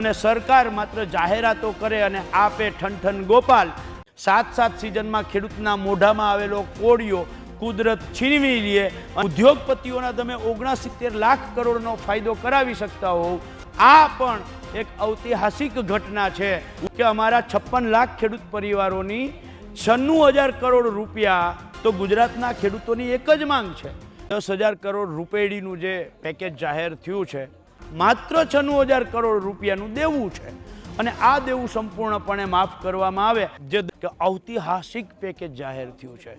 અને સરકાર માત્ર જાહેરાતો કરે અને આપે ઠનઠન ગોપાલ। સાત સીઝનમાં ખેડૂતના મોઢામાં આવેલો કોળિયો કુદરત છીનવી લે। ઉદ્યોગપતિઓના તમે 69 લાખ કરોડનો ફાયદો કરાવી શકતા હોવ। આ પણ એક ઐતિહાસિક ઘટના છે કે અમારા 56 લાખ ખેડૂત પરિવારોની 96,000 કરોડ રૂપિયા તો ગુજરાતના ખેડૂતોની એક જ માંગ છે। 10,000 કરોડ રૂપિયાનું જે પેકેજ જાહેર થયું છે, માત્ર 96,000 કરોડ રૂપિયાનું દેવું છે અને આ દેવું સંપૂર્ણપણે માફ કરવામાં આવે। જે ઐતિહાસિક પેકેજ જાહેર થયું છે,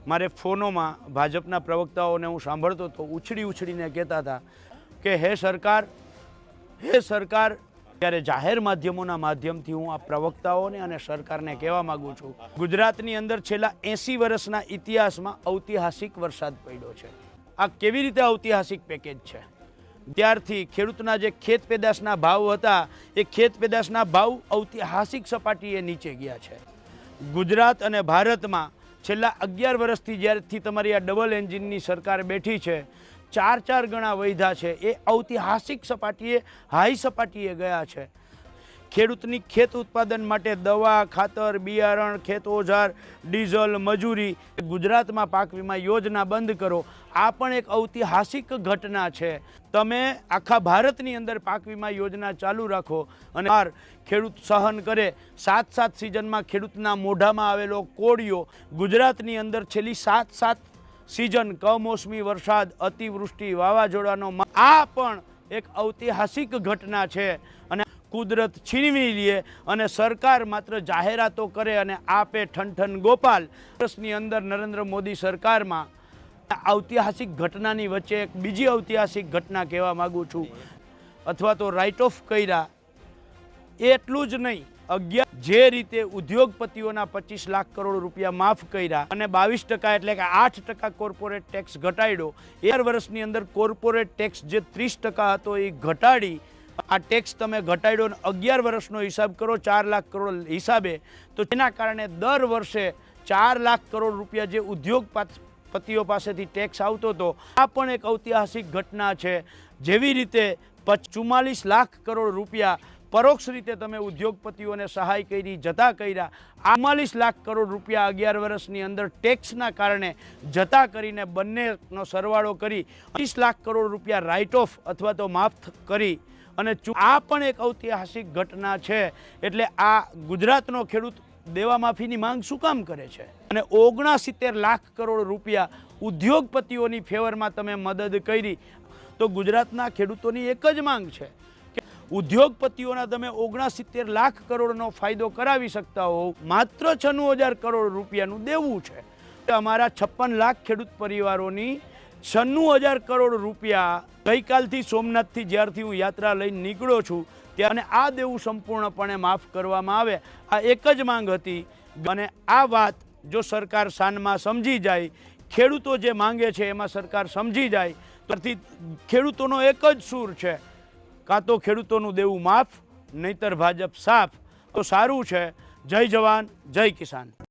મારે ફોનોમાં ભાજપના પ્રવક્તાઓને હું સાંભળતો તો ઉછળીને કહેતા હતા કે હે સરકાર, ત્યારે જાહેર માધ્યમોના માધ્યમથી હું આ પ્રવક્તાઓને અને સરકારને કહેવા માગું છું, ગુજરાતની અંદર છેલ્લા 80 વર્ષના ઇતિહાસમાં ઐતિહાસિક વરસાદ પડ્યો છે। આ કેવી રીતે ઐતિહાસિક પેકેજ છે? ત્યારથી ખેડૂતના જે ખેત પેદાશના ભાવ હતા એ ખેત પેદાશના ભાવ ઐતિહાસિક સપાટીએ નીચે ગયા છે। ગુજરાત અને ભારતમાં છેલ્લા 11 વર્ષથી જ્યારથી તમારી આ ડબલ એન્જિનની સરકાર બેઠી છે, 4 ગણા વધ્યા છે। એ ઐતિહાસિક સપાટીએ, હાઈ સપાટીએ ગયા છે। ખેડૂતની ખેત ઉત્પાદન માટે દવા, ખાતર, બિયારણ, ખેત ઓજાર, ડીઝલ, મજૂરી, ગુજરાતમાં પાક વીમા યોજના બંધ કરો। આ પણ એક ઐતિહાસિક ઘટના છે। તમે આખા ભારતની અંદર પાક વીમા યોજના ચાલુ રાખો અને ખેડૂત સહન કરે। 7 સીઝનમાં ખેડૂતના મોઢામાં આવેલો કોળિયો ગુજરાતની અંદર છેલ્લી 7 સીઝન કમોસમી વરસાદ, અતિવૃષ્ટિ, વાવાઝોડાનો, આ પણ એક ઐતિહાસિક ઘટના છે અને કુદરત છીનવી લે અને સરકાર માત્ર જાહેરાતો કરે અને આપે ઠનઠન ગોપાલ। વર્ષની અંદર નરેન્દ્ર મોદી સરકારમાં ઐતિહાસિક ઘટનાની વચ્ચે એક બીજી ઐતિહાસિક ઘટના કહેવા માગું છું, અથવા તો રાઇટ ઓફ કર્યા। એટલું જ નહીં, જે રીતે ઉદ્યોગપતિઓના 25 લાખ કરોડ રૂપિયા માફ કર્યા અને 22% એટલે કે 8% કોર્પોરેટ ટેક્સ ઘટાડ્યો। 11 વર્ષની અંદર કોર્પોરેટ ટેક્સ જે 30% હતો એ ઘટાડી, આ ટેક્સ તમે ઘટાડ્યો, 11 વર્ષનો હિસાબ કરો 4 લાખ કરોડ હિસાબે, તો તેના કારણે દર વર્ષે 4 લાખ કરોડ રૂપિયા જે ઉદ્યોગપતિઓ પાસેથી ટેક્સ આવતો હતો, આ પણ એક ઐતિહાસિક ઘટના છે। જેવી રીતે 44 લાખ કરોડ રૂપિયા પરોક્ષ રીતે તમે ઉદ્યોગપતિઓને સહાય કરી, જતા કર્યા। 44 લાખ કરોડ રૂપિયા 11 વર્ષની અંદર ટેક્સના કારણે જતા કરીને બંનેનો સરવાળો કરી 30 લાખ કરોડ રૂપિયા રાઇટ ઓફ અથવા તો માફ કરી અને આ પણ એક ઐતિહાસિક ઘટના છે। એટલે આ ગુજરાતનો ખેડૂત દેવા માફીની માંગ શું કામ કરે છે? અને 69 લાખ કરોડ રૂપિયા ઉદ્યોગપતિઓની ફેવરમાં તમે મદદ કરી, તો ગુજરાતના ખેડૂતોની એક જ માંગ છે કે ઉદ્યોગપતિઓના તમે 69 લાખ કરોડનો ફાયદો કરાવી શકતા હોવ। માત્ર 96,000 કરોડ રૂપિયાનું દેવું છે। અમારા 56 લાખ ખેડૂત પરિવારોની 96,000 કરોડ રૂપિયા ગઈકાલથી સોમનાથથી જ્યારથી હું યાત્રા લઈને નીકળ્યો છું ત્યારે આ દેવું સંપૂર્ણપણે માફ કરવામાં આવે। આ એક જ માંગ હતી અને આ વાત જો સરકાર સાનમાં સમજી જાય, ખેડૂતો જે માંગે છે એમાં સરકાર સમજી જાય, ત્યારથી ખેડૂતોનો એક જ સૂર છે, કાં તો ખેડૂતોનું દેવું માફ, નહીતર ભાજપ સાફ। તો સારું છે। જય જવાન, જય કિસાન।